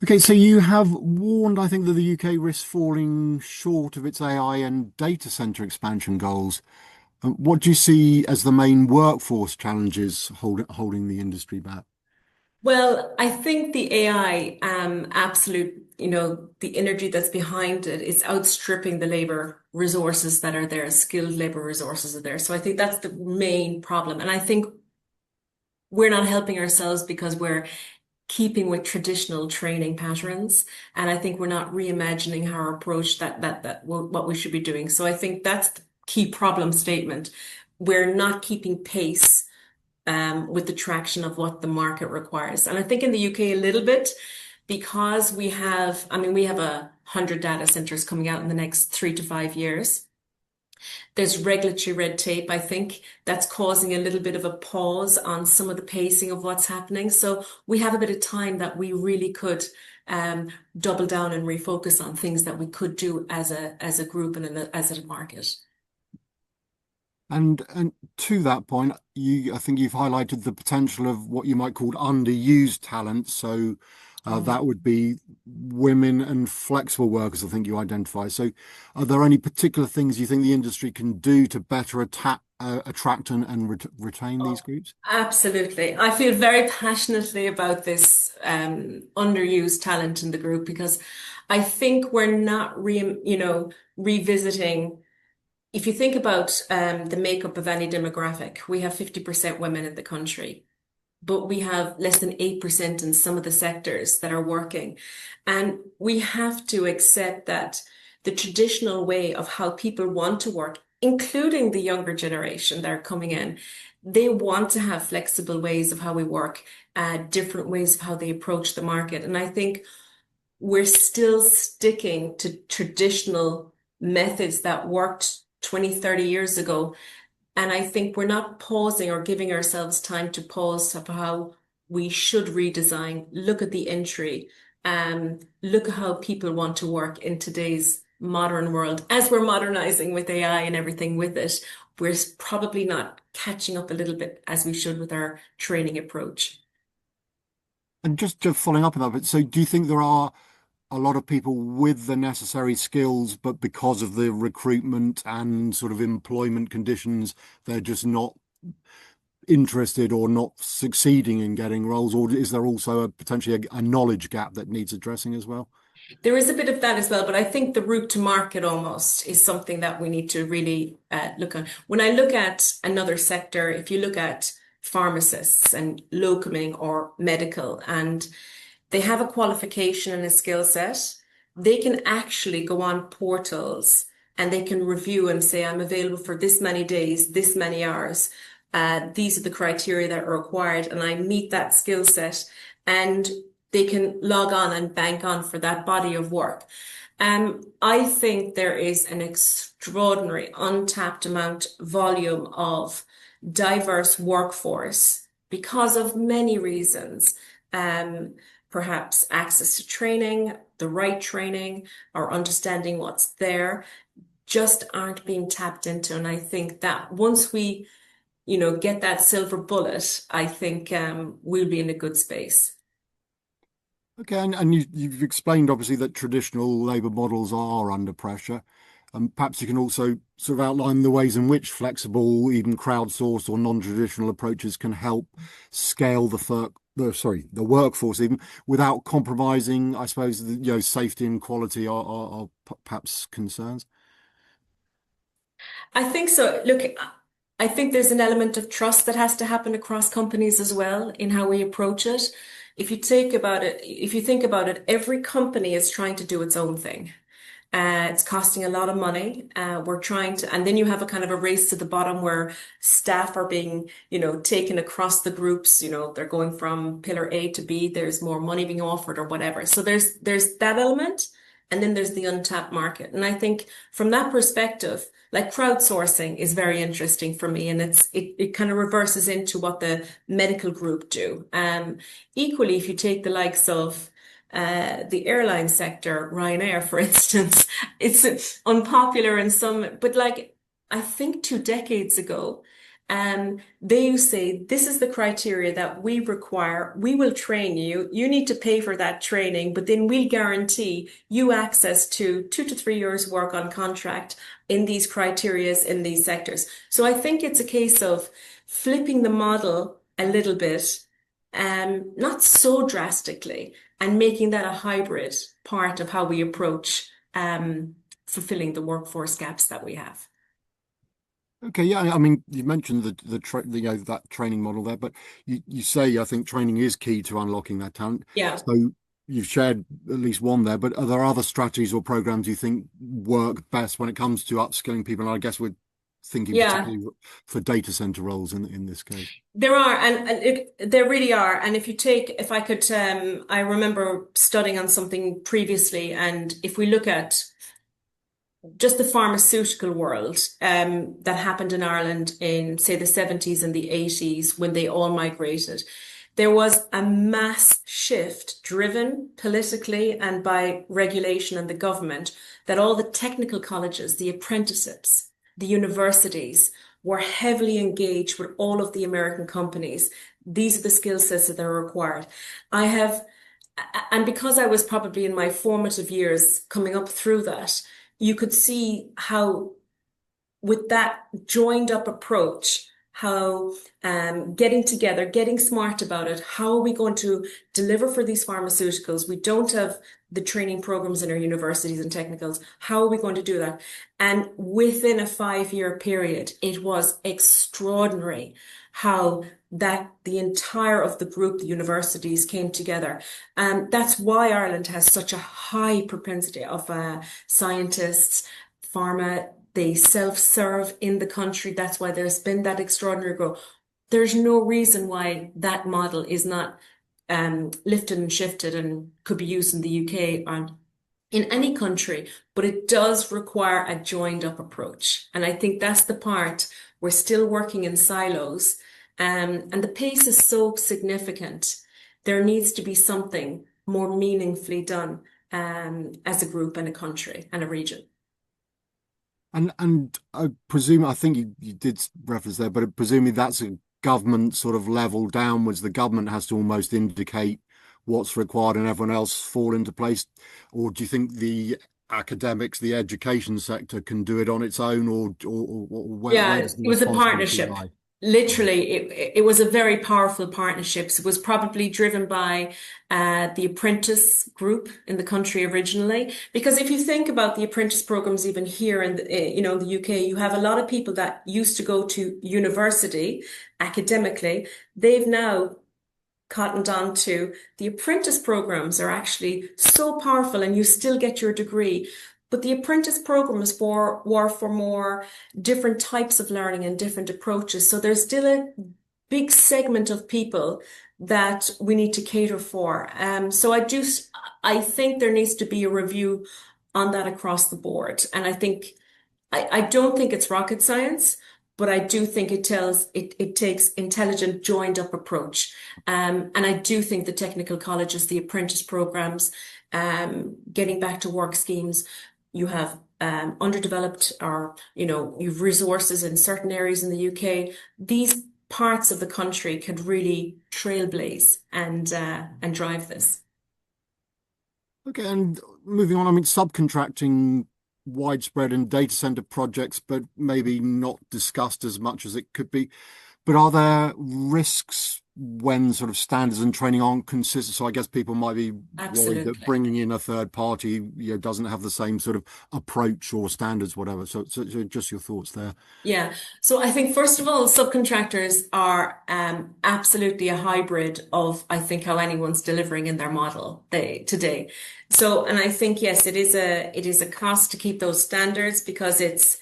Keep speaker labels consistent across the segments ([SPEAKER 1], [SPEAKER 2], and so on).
[SPEAKER 1] Okay, so you have warned, I think, that the UK risks falling short of its AI and data center expansion goals. What do you see as the main workforce challenges holding the industry back?
[SPEAKER 2] Well, I think the AI, absolute, the energy that's behind it is outstripping the labor resources that are there, skilled labor resources are there. So I think that's the main problem. And I think we're not helping ourselves because we're keeping with traditional training patterns. And I think we're not reimagining our approach what we should be doing. So I think that's the key problem statement. We're not keeping pace with the traction of what the market requires. And I think in the UK a little bit because we have 100 data centers coming out in the next 3 to 5 years. There's regulatory red tape, I think, that's causing a little bit of a pause on some of the pacing of what's happening. So we have a bit of time that we really could double down and refocus on things that we could do as a group and as a market.
[SPEAKER 1] And to that point, I think you've highlighted the potential of what you might call underused talent. So that would be women and flexible workers, I think you identify. So are there any particular things you think the industry can do to better attract and retain these
[SPEAKER 2] Oh,
[SPEAKER 1] groups?
[SPEAKER 2] absolutely. I feel very passionately about this underused talent in the group because I think we're not revisiting. If you think about the makeup of any demographic, we have 50% women in the country, but we have less than 8% in some of the sectors that are working. And we have to accept that the traditional way of how people want to work, including the younger generation that are coming in, they want to have flexible ways of how we work, different ways of how they approach the market. And I think we're still sticking to traditional methods that worked 20, 30 years ago. And I think we're not pausing or giving ourselves time to pause of how we should redesign, look at the entry, look at how people want to work in today's modern world. As we're modernizing with AI and everything with it, we're probably not catching up a little bit as we should with our training approach.
[SPEAKER 1] And just following up on that, but so do you think there are a lot of people with the necessary skills, but because of the recruitment and sort of employment conditions, they're just not interested or not succeeding in getting roles? Or is there also potentially a knowledge gap that needs addressing as well?
[SPEAKER 2] There is a bit of that as well, but I think the route to market almost is something that we need to really look on. When I look at another sector, if you look at pharmacists and locuming or medical, and they have a qualification and a skill set, they can actually go on portals and they can review and say, I'm available for this many days, this many hours. These are the criteria that are required, and I meet that skill set. And they can log on and bank on for that body of work. I think there is an extraordinary untapped amount volume of diverse workforce because of many reasons. Um, Perhaps access to training, the right training, or understanding what's there just aren't being tapped into. And I think that once we, get that silver bullet, I think we'll be in a good space.
[SPEAKER 1] Okay, and you've explained obviously that traditional labour models are under pressure. Perhaps you can also sort of outline the ways in which flexible, even crowdsourced or non-traditional approaches can help scale the workforce even without compromising, I suppose, safety and quality are perhaps concerns.
[SPEAKER 2] I think so. Look, I think there's an element of trust that has to happen across companies as well in how we approach it. If you think about it, every company is trying to do its own thing. It's costing a lot of money. We're trying to, and then you have a kind of a race to the bottom where staff are being, taken across the groups. They're going from pillar A to B. There's more money being offered or whatever. So there's that element, and then there's the untapped market. And I think from that perspective, like crowdsourcing is very interesting for me, and it kind of reverses into what the medical group do. Equally, if you take the likes of the airline sector, Ryanair, for instance, it's unpopular in some, but like I think 2 decades ago, They say this is the criteria that we require. We will train you. You need to pay for that training, but then we'll guarantee you access to 2 to 3 years work on contract in these criterias in these sectors. So I think it's a case of flipping the model a little bit, not so drastically, and making that a hybrid part of how we approach fulfilling the workforce gaps that we have.
[SPEAKER 1] Okay, yeah, I mean, you mentioned that training model there, but you say I think training is key to unlocking that talent.
[SPEAKER 2] Yeah.
[SPEAKER 1] So you've shared at least one there, but are there other strategies or programs you think work best when it comes to upskilling people? And I guess we're thinking
[SPEAKER 2] Yeah.
[SPEAKER 1] particularly for data center roles in this case.
[SPEAKER 2] There are, there really are. And if you take, if I could, I remember studying on something previously, and if we look at just the pharmaceutical world, that happened in Ireland in, say, the 70s and the 80s when they all migrated, there was a mass shift driven politically and by regulation and the government that all the technical colleges, the apprenticeships, the universities were heavily engaged with all of the American companies. These are the skill sets that are required. I have, and because I was probably in my formative years coming up through that, you could see how with that joined up approach, how getting together, getting smart about it, how are we going to deliver for these pharmaceuticals? We don't have the training programs in our universities and technicals. How are we going to do that? And within a 5 year period, it was extraordinary how that the entire of the group, the universities came together. And that's why Ireland has such a high propensity of scientists, pharma, they self-serve in the country. That's why there's been that extraordinary growth. There's no reason why that model is not lifted and shifted and could be used in the UK or in any country, but it does require a joined up approach. And I think that's the part we're still working in silos. And the pace is so significant. There needs to be something more meaningfully done as a group and a country and a region.
[SPEAKER 1] And I presume I think you did reference there, but presumably that's a government sort of level downwards. The government has to almost indicate what's required and everyone else fall into place. Or do you think the academics, the education sector can do it on its own, or
[SPEAKER 2] Yeah,
[SPEAKER 1] where does the
[SPEAKER 2] it was a
[SPEAKER 1] responsibility
[SPEAKER 2] partnership.
[SPEAKER 1] lie? Right.
[SPEAKER 2] Literally, it was a very powerful partnership. It was probably driven by the apprentice group in the country originally. Because if you think about the apprentice programs, even here in the, in the UK, you have a lot of people that used to go to university academically. They've now cottoned on to the apprentice programs are actually so powerful, and you still get your degree. But the apprentice programs were for more different types of learning and different approaches. So there's still a big segment of people that we need to cater for. So I think there needs to be a review on that across the board. And I don't think it's rocket science, but I do think it takes intelligent, joined up approach. And I do think the technical colleges, the apprentice programs, getting back to work schemes, you have underdeveloped or, you've resources in certain areas in the UK. These parts of the country could really trailblaze and drive this.
[SPEAKER 1] Okay, and moving on, I mean, subcontracting widespread in data center projects, but maybe not discussed as much as it could be. But are there risks when sort of standards and training aren't consistent? So I guess people might be worried that
[SPEAKER 2] Absolutely.
[SPEAKER 1] bringing in a third party, doesn't have the same sort of approach or standards, whatever. So just your thoughts there.
[SPEAKER 2] Yeah. So I think first of all, subcontractors are absolutely a hybrid of I think how anyone's delivering in their model today. So and I think yes, it is a cost to keep those standards because it's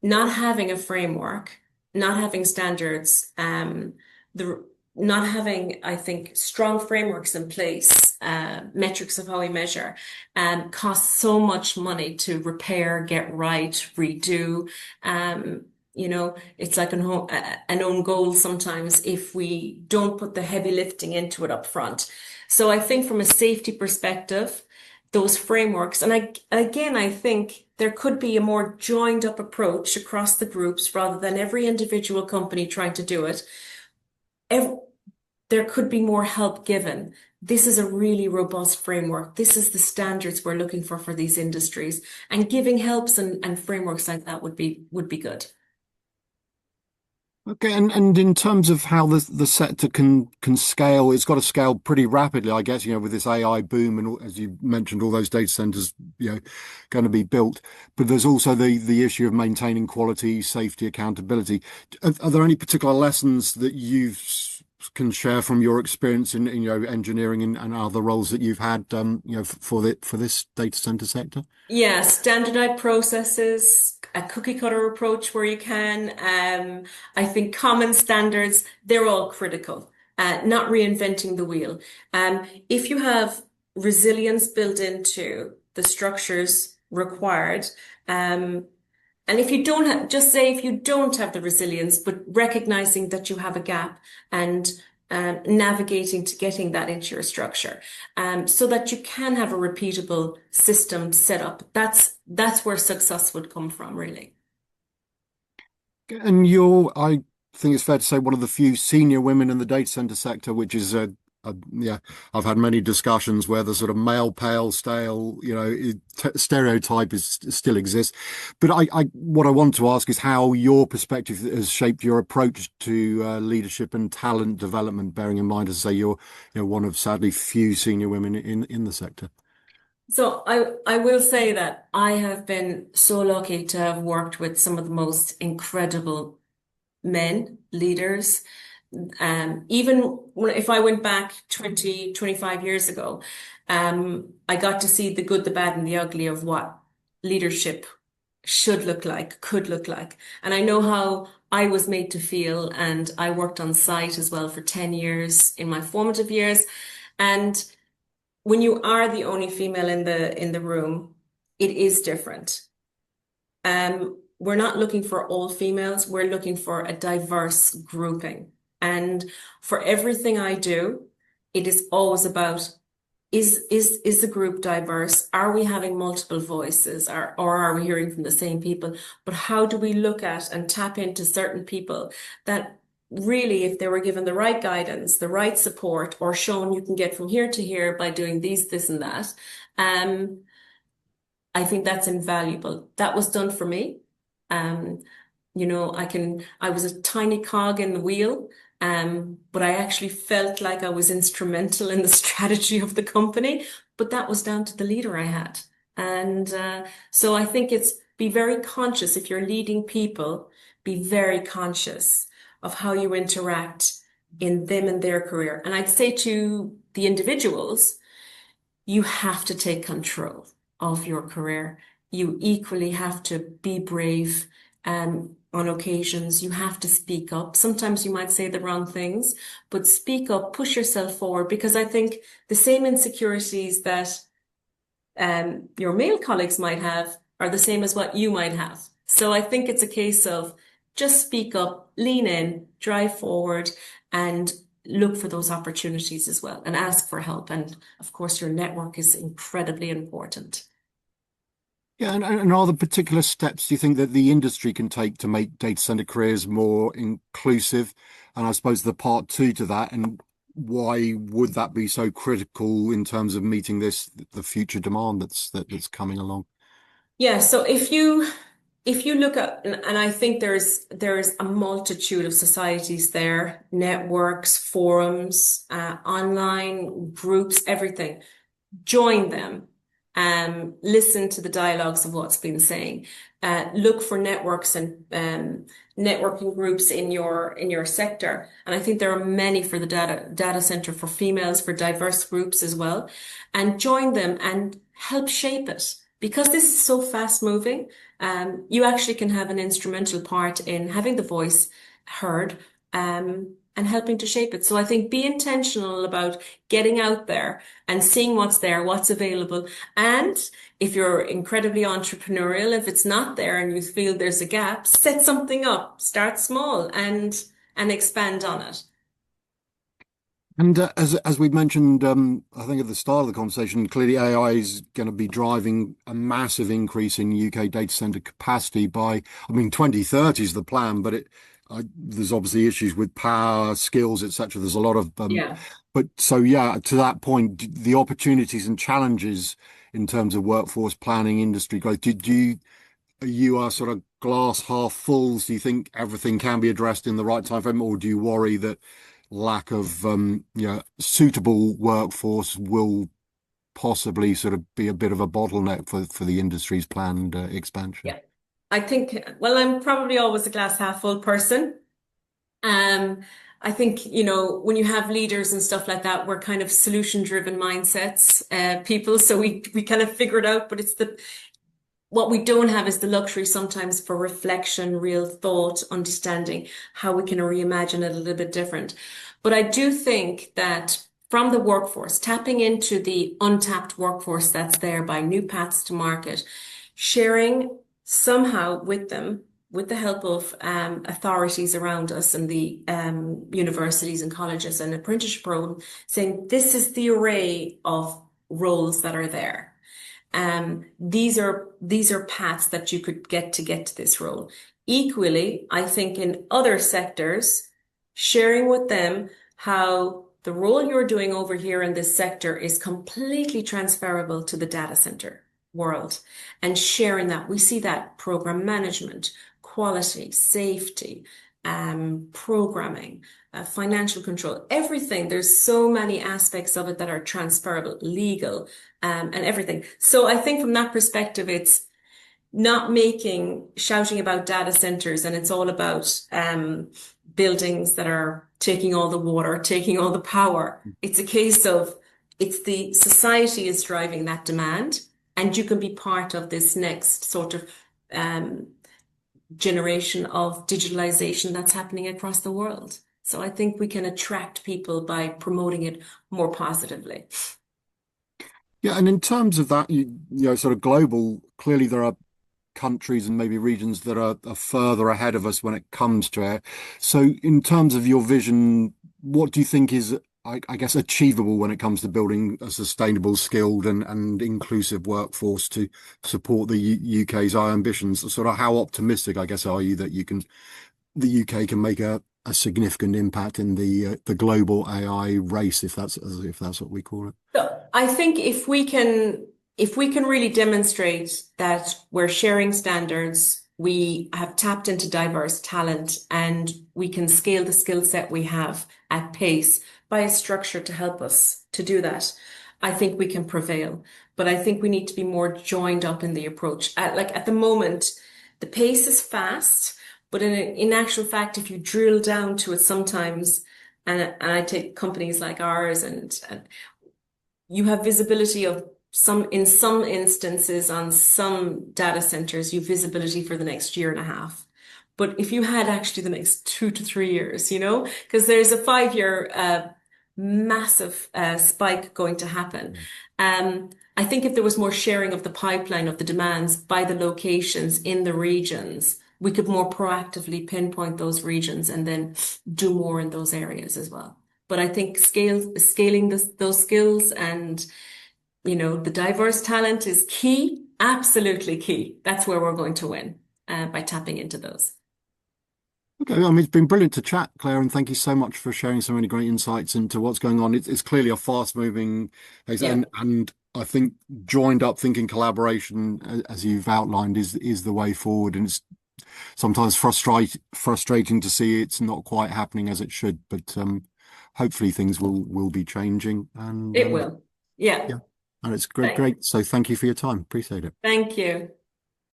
[SPEAKER 2] not having a framework, not having standards, the not having, I think, strong frameworks in place, metrics of how we measure, costs so much money to repair, get right, redo. It's like an own goal sometimes if we don't put the heavy lifting into it up front. So I think from a safety perspective, those frameworks. And again, I think there could be a more joined up approach across the groups rather than every individual company trying to do it. Ev- there could be more help given. This is a really robust framework. This is the standards we're looking for these industries. And giving helps and frameworks like that would be good.
[SPEAKER 1] Okay, and in terms of how the sector can scale, it's got to scale pretty rapidly, I guess, with this AI boom and as you mentioned, all those data centers, going to be built. But there's also the issue of maintaining quality, safety, accountability. Are there any particular lessons that can share from your experience in engineering and other roles that you've had, for this data center sector?
[SPEAKER 2] Yeah, standardized processes, a cookie cutter approach where you can. I think common standards, they're all critical. Not reinventing the wheel. If you have resilience built into the structures required, um, and if you don't have, just say if you don't have the resilience, but recognizing that you have a gap and navigating to getting that into your structure, so that you can have a repeatable system set up. That's where success would come from, really.
[SPEAKER 1] And I think it's fair to say, one of the few senior women in the data center sector, which is yeah, I've had many discussions where the sort of male, pale, stale, stereotype still exists. But what I want to ask is how your perspective has shaped your approach to leadership and talent development, bearing in mind, as I say, you're, one of sadly few senior women in the sector.
[SPEAKER 2] So I will say that I have been so lucky to have worked with some of the most incredible men, leaders. Even if I went back 20, 25 years ago, I got to see the good, the bad, and the ugly of what leadership should look like, could look like. And I know how I was made to feel, and I worked on site as well for 10 years in my formative years. And when you are the only female in the room, it is different. We're not looking for all females, we're looking for a diverse grouping. And for everything I do, it is always about is the group diverse? Are we having multiple voices or are we hearing from the same people? But how do we look at and tap into certain people that really, if they were given the right guidance, the right support, or shown you can get from here to here by doing these, this, and that, um, I think that's invaluable. That was done for me. Um, I was a tiny cog in the wheel, but I actually felt like I was instrumental in the strategy of the company. But that was down to the leader I had. And so I think it's be very conscious if you're leading people, be very conscious of how you interact in them and their career. And I'd say to the individuals, you have to take control of your career. You equally have to be brave. On occasions, you have to speak up. Sometimes you might say the wrong things, but speak up, push yourself forward, because I think the same insecurities that your male colleagues might have are the same as what you might have. So I think it's a case of just speak up, lean in, drive forward, and look for those opportunities as well and ask for help. And of course, your network is incredibly important.
[SPEAKER 1] Yeah, and are there particular steps do you think that the industry can take to make data center careers more inclusive? And I suppose the part two to that, and why would that be so critical in terms of meeting the future demand that's coming along?
[SPEAKER 2] Yeah, so if you look at and I think there's a multitude of societies there, networks, forums, online groups, everything. Join them, listen to the dialogues of what's been saying, look for networks and networking groups in your sector. And I think there are many for the data center for females, for diverse groups as well, and join them and help shape it. Because this is so fast moving, you actually can have an instrumental part in having the voice heard, and helping to shape it. So I think be intentional about getting out there and seeing what's there, what's available. And if you're incredibly entrepreneurial, if it's not there and you feel there's a gap, set something up, start small and expand on it.
[SPEAKER 1] And as we mentioned, I think at the start of the conversation, clearly AI is going to be driving a massive increase in UK data center capacity by, I mean, 2030 is the plan, but there's obviously issues with power, skills, etc. There's a lot of,
[SPEAKER 2] Yeah.
[SPEAKER 1] but so yeah, to that point, the opportunities and challenges in terms of workforce planning, industry growth, you are sort of glass half full? Do you think everything can be addressed in the right time frame, or do you worry that lack of suitable workforce will possibly sort of be a bit of a bottleneck for the industry's planned expansion?
[SPEAKER 2] Yeah. I think, well, I'm probably always a glass half full person. Um, I think, when you have leaders and stuff like that, we're kind of solution driven mindsets, people. So we kind of figure it out, but what we don't have is the luxury sometimes for reflection, real thought, understanding how we can reimagine it a little bit different. But I do think that from the workforce, tapping into the untapped workforce that's there by new paths to market, sharing somehow with them, with the help of authorities around us and the universities and colleges and apprenticeship program, saying this is the array of roles that are there. These are paths that you could get to this role. Equally, I think in other sectors, sharing with them how the role you're doing over here in this sector is completely transferable to the data center world and sharing that. We see that program management, quality, safety, programming, financial control, everything. There's so many aspects of it that are transferable, legal, and everything. So I think from that perspective, it's not shouting about data centers and it's all about buildings that are taking all the water, taking all the power. It's a case of it's the society is driving that demand, and you can be part of this next sort of um, generation of digitalization that's happening across the world. So I think we can attract people by promoting it more positively.
[SPEAKER 1] Yeah, and in terms of that, sort of global, clearly there are countries and maybe regions that are further ahead of us when it comes to it. So, in terms of your vision, what do you think is, I guess, achievable when it comes to building a sustainable, skilled, and inclusive workforce to support the UK's ambitions? Sort of how optimistic, I guess, are you that the UK can make a significant impact in the global AI race, if that's what we call it?
[SPEAKER 2] So I think if we can really demonstrate that we're sharing standards, we have tapped into diverse talent, and we can scale the skill set we have at pace by a structure to help us to do that, I think we can prevail. But I think we need to be more joined up in the approach. Like at the moment, the pace is fast, but in actual fact, if you drill down to it sometimes, and I take companies like ours and you have visibility of in some instances on some data centers, you have visibility for the next year and a half. But if you had actually the next 2 to 3 years, because there's a 5 year massive spike going to happen. I think if there was more sharing of the pipeline of the demands by the locations in the regions, we could more proactively pinpoint those regions and then do more in those areas as well. But I think scaling those skills and the diverse talent is key, absolutely key. That's where we're going to win by tapping into those.
[SPEAKER 1] Okay, I mean, it's been brilliant to chat, Claire, and thank you so much for sharing so many great insights into what's going on. It's clearly a fast-moving place,
[SPEAKER 2] Yeah,
[SPEAKER 1] and I think joined up thinking collaboration, as you've outlined, is the way forward. And it's sometimes frustrating to see it's not quite happening as it should, but hopefully things will be changing. And
[SPEAKER 2] it will. Yeah.
[SPEAKER 1] yeah, and it's great,
[SPEAKER 2] Thank
[SPEAKER 1] great. So thank you for your time. Appreciate it.
[SPEAKER 2] thank you.